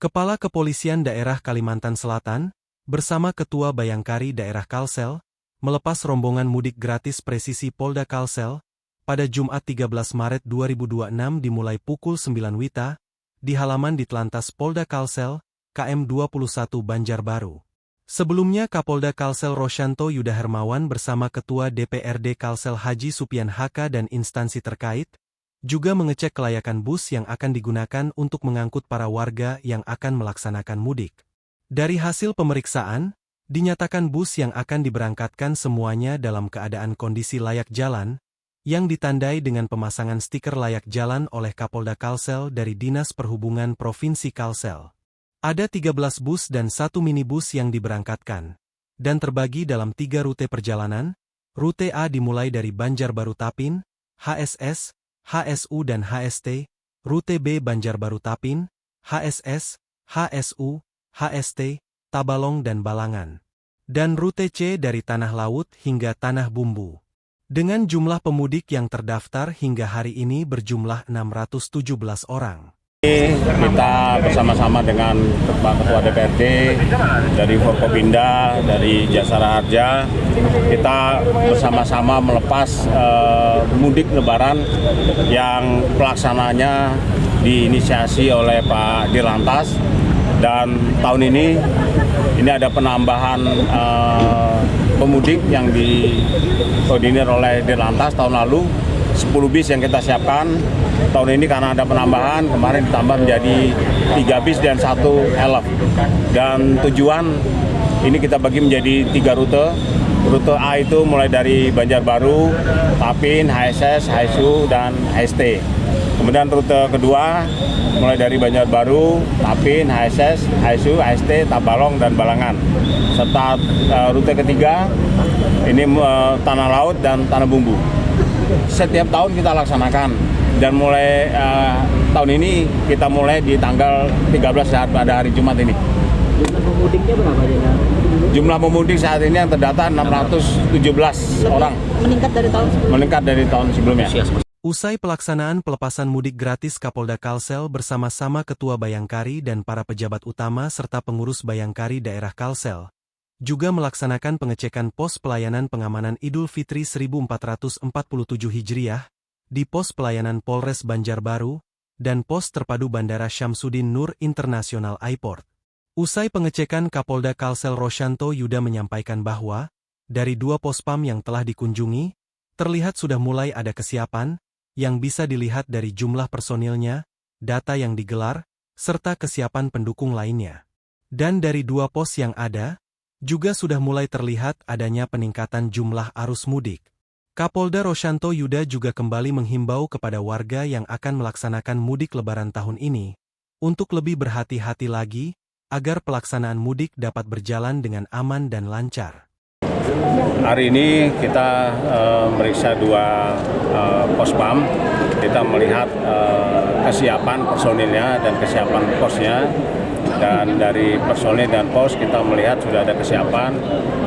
Kepala Kepolisian Daerah Kalimantan Selatan, bersama Ketua Bayangkari Daerah Kalsel, melepas rombongan mudik gratis presisi Polda Kalsel, pada Jumat 13 Maret 2026 dimulai pukul 9 WITA, di halaman Ditlantas Polda Kalsel, KM 21 Banjarbaru. Sebelumnya Kapolda Kalsel Rosyanto Yuda Hermawan bersama Ketua DPRD Kalsel Haji Supian HK dan instansi terkait, juga mengecek kelayakan bus yang akan digunakan untuk mengangkut para warga yang akan melaksanakan mudik. Dari hasil pemeriksaan, dinyatakan bus yang akan diberangkatkan semuanya dalam keadaan kondisi layak jalan, yang ditandai dengan pemasangan stiker layak jalan oleh Kapolda Kalsel dari Dinas Perhubungan Provinsi Kalsel. Ada 13 bus dan 1 minibus yang diberangkatkan, dan terbagi dalam 3 rute perjalanan. Rute A dimulai dari Banjarbaru Tapin, HSS, HSU dan HST, rute B Banjarbaru Tapin, HSS, HSU, HST, Tabalong dan Balangan. Dan rute C dari Tanah Laut hingga Tanah Bumbu. Dengan jumlah pemudik yang terdaftar hingga hari ini berjumlah 617 orang. Kita bersama-sama dengan Ketua DPRD, dari Forkopimda, dari Jasara Harja, kita bersama-sama melepas mudik lebaran yang pelaksananya diinisiasi oleh Pak Dirlantas. Dan tahun ini ada penambahan pemudik yang dikoordinir oleh Dirlantas. Tahun lalu 10 bis yang kita siapkan. Tahun ini karena ada penambahan, kemarin ditambah menjadi 3 bis dan 1 elf. Dan tujuan ini kita bagi menjadi 3 rute. Rute A itu mulai dari Banjarbaru, Tapin, HSS, HSU, dan HST. Kemudian rute kedua mulai dari Banjarbaru, Tapin, HSS, HSU, HST, Tabalong, dan Balangan. Serta rute ketiga ini Tanah Laut dan Tanah Bumbu. Setiap tahun kita laksanakan, dan mulai tahun ini kita mulai di tanggal 13 saat pada hari Jumat ini. Jumlah pemudiknya berapa aja? Jumlah pemudik saat ini yang terdata 617 orang. Meningkat dari tahun sebelumnya. Usai pelaksanaan pelepasan mudik gratis, Kapolda Kalsel bersama-sama Ketua Bayangkari dan para pejabat utama serta pengurus Bayangkari Daerah Kalsel juga melaksanakan pengecekan pos pelayanan pengamanan Idul Fitri 1447 Hijriah di pos pelayanan Polres Banjarbaru dan pos terpadu Bandara Syamsuddin Nur International Airport. Usai pengecekan, Kapolda Kalsel Rosyanto Yuda menyampaikan bahwa dari 2 pospam yang telah dikunjungi, terlihat sudah mulai ada kesiapan yang bisa dilihat dari jumlah personilnya, data yang digelar, serta kesiapan pendukung lainnya. Dan dari 2 pos yang ada, juga sudah mulai terlihat adanya peningkatan jumlah arus mudik. Kapolda Rosyanto Yuda juga kembali menghimbau kepada warga yang akan melaksanakan mudik lebaran tahun ini, untuk lebih berhati-hati lagi, agar pelaksanaan mudik dapat berjalan dengan aman dan lancar. Hari ini kita meriksa 2 pospam. Kita melihat kesiapan personilnya dan kesiapan posnya. Dan dari personil dan pos kita melihat sudah ada kesiapan.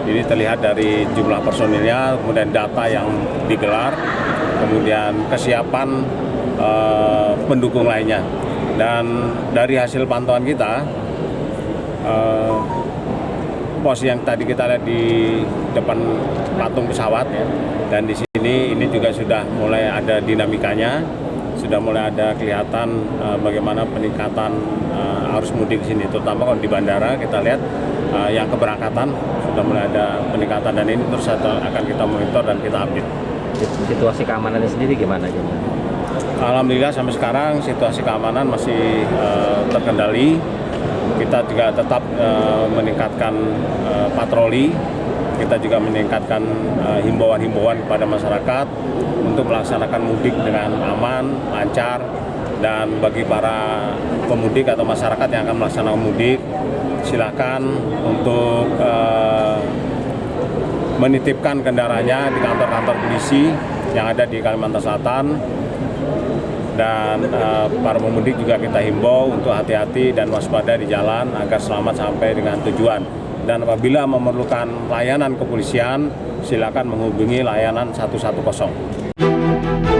Ini terlihat dari jumlah personilnya, kemudian data yang digelar, kemudian kesiapan pendukung lainnya. Dan dari hasil pantauan kita, pos yang tadi kita lihat di depan patung pesawat ya, dan di sini ini juga sudah mulai ada dinamikanya, sudah mulai ada kelihatan bagaimana peningkatan arus mudik di sini, terutama kalau di bandara kita lihat yang keberangkatan sudah mulai ada peningkatan, dan ini terus akan kita monitor dan kita update. Situasi keamanannya sendiri gimana? Alhamdulillah sampai sekarang situasi keamanan masih terkendali. Kita juga tetap meningkatkan patroli, kita juga meningkatkan himbauan-himbauan kepada masyarakat untuk melaksanakan mudik dengan aman, lancar, dan bagi para pemudik atau masyarakat yang akan melaksanakan mudik, silakan untuk menitipkan kendaraannya di kantor-kantor polisi yang ada di Kalimantan Selatan. Dan para pemudik juga kita himbau untuk hati-hati dan waspada di jalan agar selamat sampai dengan tujuan. Dan apabila memerlukan layanan kepolisian, silakan menghubungi layanan 110.